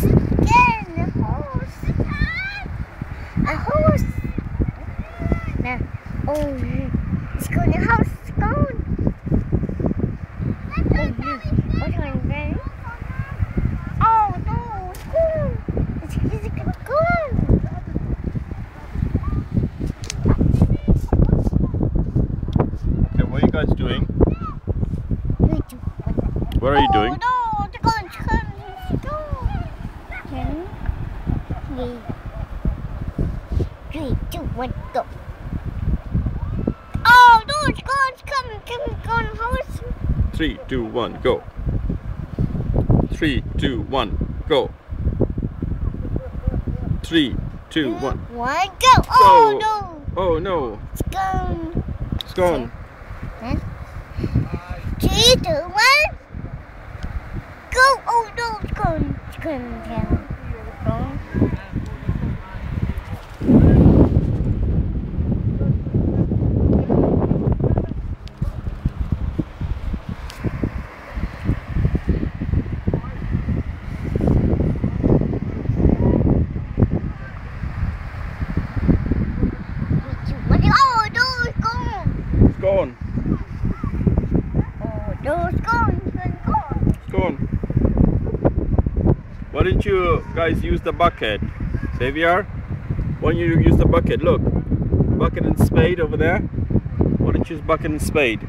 again. A horse. A horse. Now, oh, it's going to house. It's gone. What's going on? Oh no, it's gone. It's gone. Okay, what are you guys doing? What are you doing? Oh no, it's gone. It's gone. It's gone. 3, 2, 1, go. Oh no, it's gone. It's coming. Gone. Horse. 3, 2, 1, go. 3, 2, 1, go. 3, 2, 1. 1, go. Oh no. Oh no. It's gone. It's gone. 3, 2, 1. Go. Oh no, it's gone. It's gone. Gone. Gone. Oh no, it's gone. It's gone. Why didn't you guys use the bucket? Xavier? Why don't you use the bucket? Look. Bucket and spade over there. Why don't you use bucket and spade?